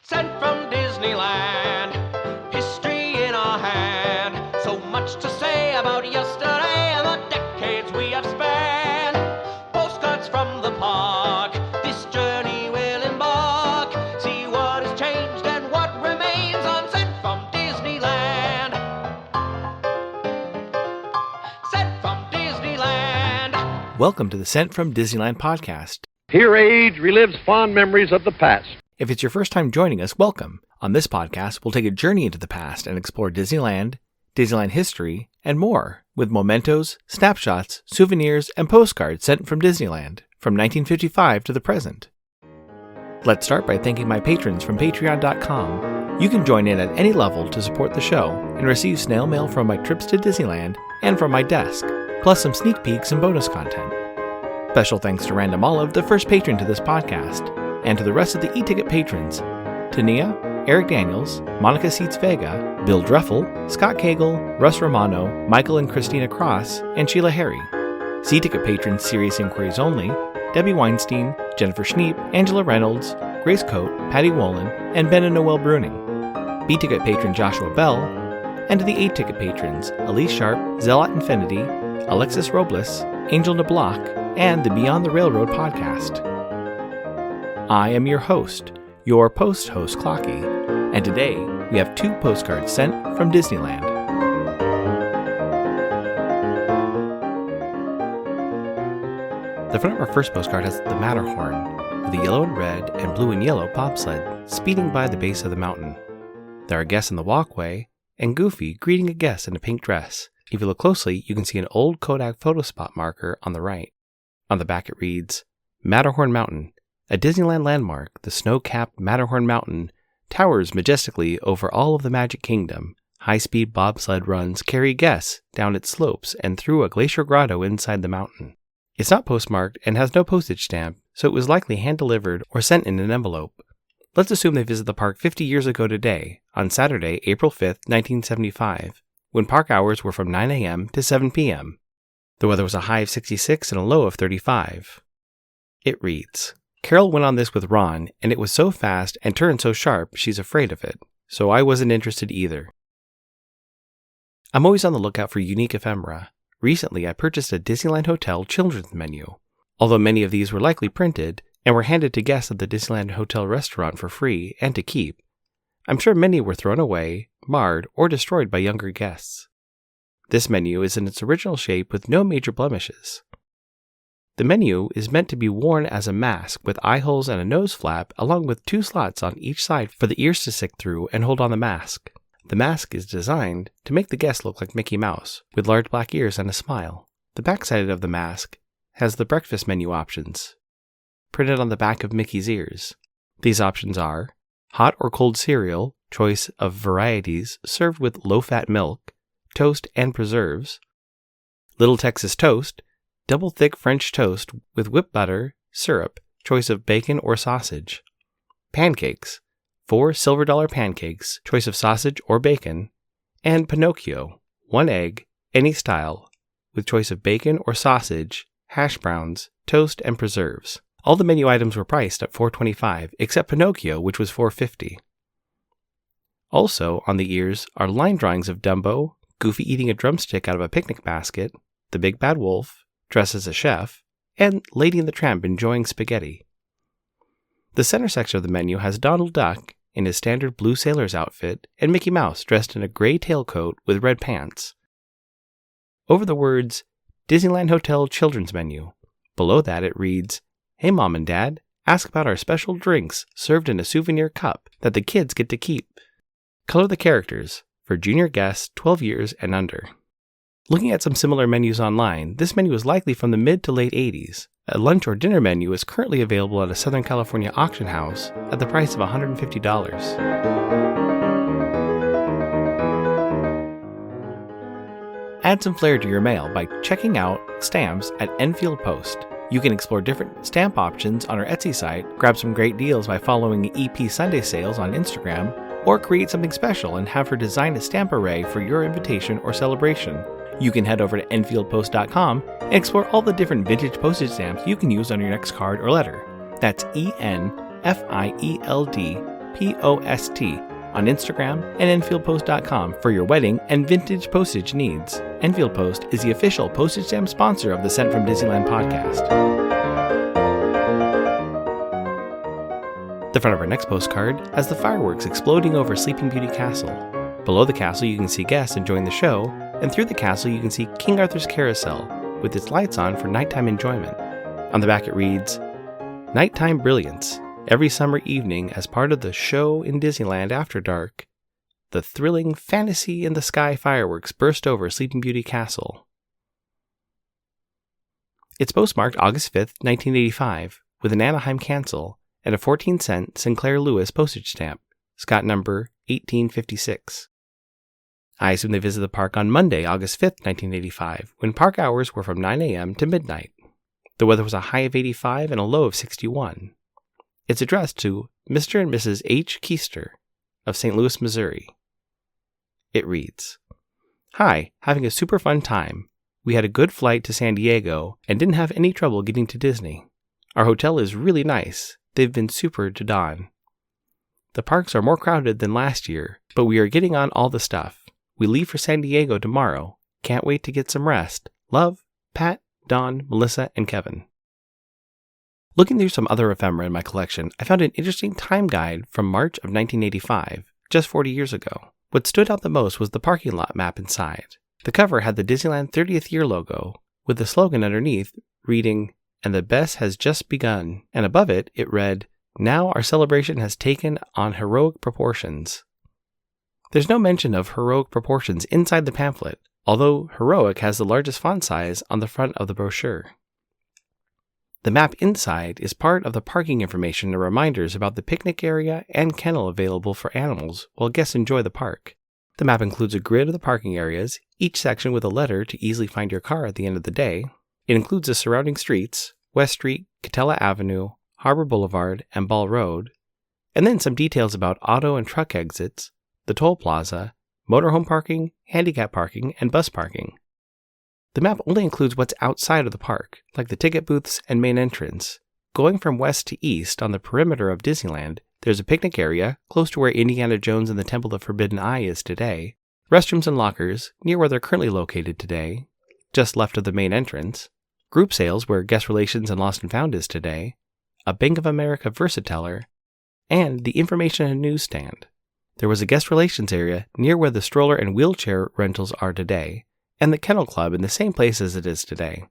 Sent from Disneyland, history in our hand. So much to say about yesterday and the decades we have spanned. Postcards from the park, this journey will embark. See what has changed and what remains on Sent from Disneyland. Sent from Disneyland. Welcome to the Sent from Disneyland podcast. Here age relives fond memories of the past. If it's your first time joining us, welcome. On this podcast, we'll take a journey into the past and explore Disneyland, Disneyland history, and more, with mementos, snapshots, souvenirs, and postcards sent from Disneyland, from 1955 to the present. Let's start by thanking my patrons from patreon.com. You can join in at any level to support the show and receive snail mail from my trips to Disneyland and from my desk, plus some sneak peeks and bonus content. Special thanks to Random Olive, the first patron to this podcast, and to the rest of the e-ticket patrons, Tania, Eric Daniels, Monica Seitz Vega, Bill Dreffel, Scott Cagle, Russ Romano, Michael and Christina Cross, and Sheila Harry. C-ticket patrons Serious Inquiries Only, Debbie Weinstein, Jennifer Schneep, Angela Reynolds, Grace Coate, Patty Wolin, and Ben and Noel Bruning. B-ticket patron Joshua Bell, and to the A-ticket patrons Elise Sharp, Zealot Infinity, Alexis Robles, Angel DeBlock, and the Beyond the Railroad podcast. I am your host, your post-host Clocky, and today we have 2 postcards sent from Disneyland. The front of our first postcard has the Matterhorn, with a yellow and red and blue and yellow bobsled speeding by the base of the mountain. There are guests in the walkway, and Goofy greeting a guest in a pink dress. If you look closely, you can see an old Kodak photo spot marker on the right. On the back it reads, Matterhorn Mountain. A Disneyland landmark, the snow-capped Matterhorn Mountain towers majestically over all of the Magic Kingdom. High-speed bobsled runs carry guests down its slopes and through a glacier grotto inside the mountain. It's not postmarked and has no postage stamp, so it was likely hand-delivered or sent in an envelope. Let's assume they visited the park 50 years ago today, on Saturday, April 5th, 1975, when park hours were from 9 a.m. to 7 p.m. The weather was a high of 66 and a low of 35. It reads, Carol went on this with Ron, and it was so fast and turned so sharp she's afraid of it, so I wasn't interested either. I'm always on the lookout for unique ephemera. Recently, I purchased a Disneyland Hotel children's menu. Although many of these were likely printed and were handed to guests at the Disneyland Hotel restaurant for free and to keep, I'm sure many were thrown away, marred, or destroyed by younger guests. This menu is in its original shape with no major blemishes. The menu is meant to be worn as a mask with eye holes and a nose flap, along with 2 slots on each side for the ears to stick through and hold on the mask. The mask is designed to make the guest look like Mickey Mouse, with large black ears and a smile. The backside of the mask has the breakfast menu options, printed on the back of Mickey's ears. These options are hot or cold cereal, choice of varieties served with low-fat milk, toast and preserves, Little Texas Toast, double thick French toast with whipped butter, syrup, choice of bacon or sausage. Pancakes, 4 silver dollar pancakes, choice of sausage or bacon. And Pinocchio, 1 egg, any style, with choice of bacon or sausage, hash browns, toast, and preserves. All the menu items were priced at $4.25, except Pinocchio, which was $4.50. Also on the ears are line drawings of Dumbo, Goofy eating a drumstick out of a picnic basket, the Big Bad Wolf, dressed as a chef, and Lady and the Tramp enjoying spaghetti. The center section of the menu has Donald Duck in his standard blue sailor's outfit and Mickey Mouse dressed in a gray tailcoat with red pants. Over the words, Disneyland Hotel Children's Menu. Below that it reads, Hey Mom and Dad, ask about our special drinks served in a souvenir cup that the kids get to keep. Color the characters for junior guests 12 years and under. Looking at some similar menus online, this menu is likely from the mid to late 80s. A lunch or dinner menu is currently available at a Southern California auction house at the price of $150. Add some flair to your mail by checking out stamps at Enfield Post. You can explore different stamp options on our Etsy site, grab some great deals by following EP Sunday Sales on Instagram, or create something special and have her design a stamp array for your invitation or celebration. You can head over to EnfieldPost.com and explore all the different vintage postage stamps you can use on your next card or letter. That's ENFIELD POST on Instagram and EnfieldPost.com for your wedding and vintage postage needs. Enfield Post is the official postage stamp sponsor of the Sent from Disneyland podcast. The front of our next postcard has the fireworks exploding over Sleeping Beauty Castle. Below the castle you can see guests enjoying the show, and through the castle you can see King Arthur's Carousel with its lights on for nighttime enjoyment. On the back it reads, "Nighttime Brilliance. Every summer evening as part of the show in Disneyland after dark, the thrilling Fantasy in the Sky fireworks burst over Sleeping Beauty Castle." It's postmarked August 5th, 1985, with an Anaheim cancel and a 14-cent Sinclair Lewis postage stamp, Scott number 1856. I assume they visited the park on Monday, August 5th, 1985, when park hours were from 9 a.m. to midnight. The weather was a high of 85 and a low of 61. It's addressed to Mr. and Mrs. H. Keister of St. Louis, Missouri. It reads, "Hi, having a super fun time. We had a good flight to San Diego and didn't have any trouble getting to Disney. Our hotel is really nice. They've been super to Don. The parks are more crowded than last year, but we are getting on all the stuff. We leave for San Diego tomorrow. Can't wait to get some rest. Love, Pat, Don, Melissa, and Kevin." Looking through some other ephemera in my collection, I found an interesting time guide from March of 1985, just 40 years ago. What stood out the most was the parking lot map inside. The cover had the Disneyland 30th year logo, with the slogan underneath reading, "And the best has just begun," and above it, it read, "Now our celebration has taken on heroic proportions." There's no mention of heroic proportions inside the pamphlet, although heroic has the largest font size on the front of the brochure. The map inside is part of the parking information and reminders about the picnic area and kennel available for animals while guests enjoy the park. The map includes a grid of the parking areas, each section with a letter to easily find your car at the end of the day. It includes the surrounding streets, West Street, Catella Avenue, Harbor Boulevard, and Ball Road, and then some details about auto and truck exits, the toll plaza, motorhome parking, handicap parking, and bus parking. The map only includes what's outside of the park, like the ticket booths and main entrance. Going from west to east on the perimeter of Disneyland, there's a picnic area close to where Indiana Jones and the Temple of Forbidden Eye is today, restrooms and lockers near where they're currently located today, just left of the main entrance, group sales where Guest Relations and Lost and Found is today, a Bank of America Versateller, and the information and newsstand. There was a Guest Relations area near where the stroller and wheelchair rentals are today, and the Kennel Club in the same place as it is today.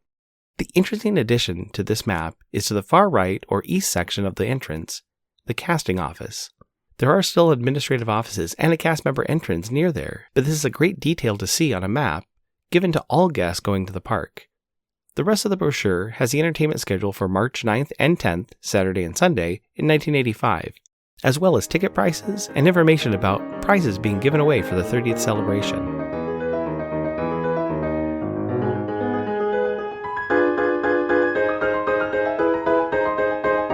The interesting addition to this map is to the far right or east section of the entrance, the casting office. There are still administrative offices and a cast member entrance near there, but this is a great detail to see on a map given to all guests going to the park. The rest of the brochure has the entertainment schedule for March 9th and 10th, Saturday and Sunday, in 1985, as well as ticket prices and information about prizes being given away for the 30th celebration.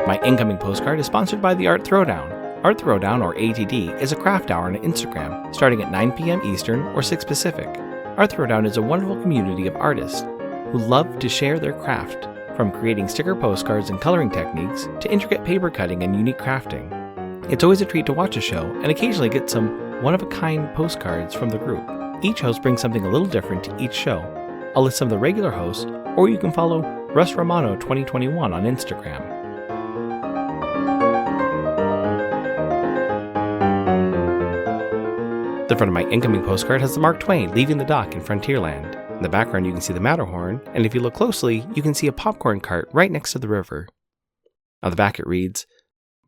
My incoming postcard is sponsored by the Art Throwdown. Art Throwdown, or ATD, is a craft hour on Instagram, starting at 9 p.m. Eastern or 6 Pacific. Art Throwdown is a wonderful community of artists who love to share their craft, from creating sticker postcards and coloring techniques to intricate paper cutting and unique crafting. It's always a treat to watch a show and occasionally get some one-of-a-kind postcards from the group. Each host brings something a little different to each show. I'll list some of the regular hosts, or you can follow Russ Romano 2021 on Instagram. The front of my incoming postcard has the Mark Twain leaving the dock in Frontierland. In the background you can see the Matterhorn, and if you look closely, you can see a popcorn cart right next to the river. On the back it reads,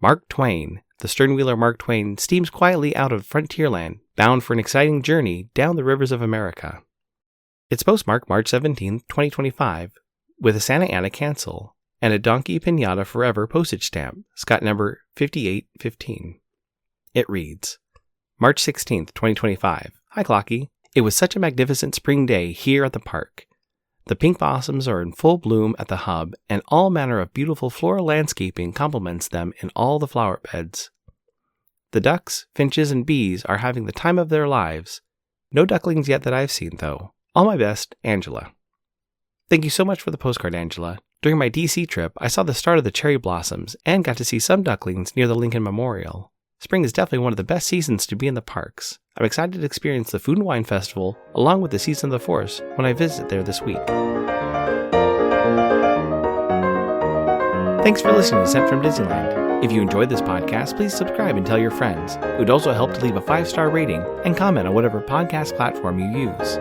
"Mark Twain, the sternwheeler Mark Twain steams quietly out of Frontierland, bound for an exciting journey down the rivers of America." It's postmarked March 17, 2025, with a Santa Ana cancel and a Donkey Pinata Forever postage stamp, Scott number 5815. It reads, March 16th, 2025. Hi, Clocky. It was such a magnificent spring day here at the park. The pink blossoms are in full bloom at the hub, and all manner of beautiful floral landscaping complements them in all the flower beds. The ducks, finches, and bees are having the time of their lives. No ducklings yet that I've seen, though. All my best, Angela. Thank you so much for the postcard, Angela. During my DC trip, I saw the start of the cherry blossoms and got to see some ducklings near the Lincoln Memorial. Spring is definitely one of the best seasons to be in the parks. I'm excited to experience the Food and Wine Festival along with the Season of the Force when I visit there this week. Thanks for listening to Sent from Disneyland. If you enjoyed this podcast, please subscribe and tell your friends. It would also help to leave a 5-star rating and comment on whatever podcast platform you use.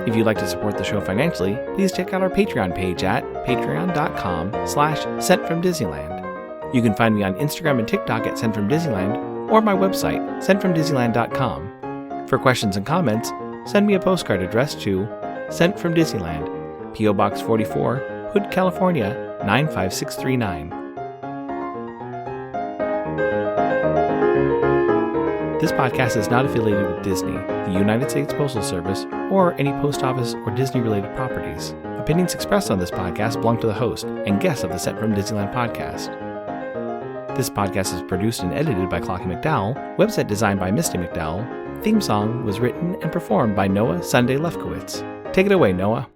If you'd like to support the show financially, please check out our Patreon page at patreon.com/sentfromdisneyland. You can find me on Instagram and TikTok at Sent from Disneyland or my website, sentfromdisneyland.com. For questions and comments, send me a postcard addressed to Sent from Disneyland, P.O. Box 44, Hood, California, 95639. This podcast is not affiliated with Disney, the United States Postal Service, or any post office or Disney-related properties. Opinions expressed on this podcast belong to the host and guests of the Sent from Disneyland podcast. This podcast is produced and edited by Clocky McDowell, website designed by Misty McDowell, theme song was written and performed by Noah Sunday Lefkowitz. Take it away, Noah.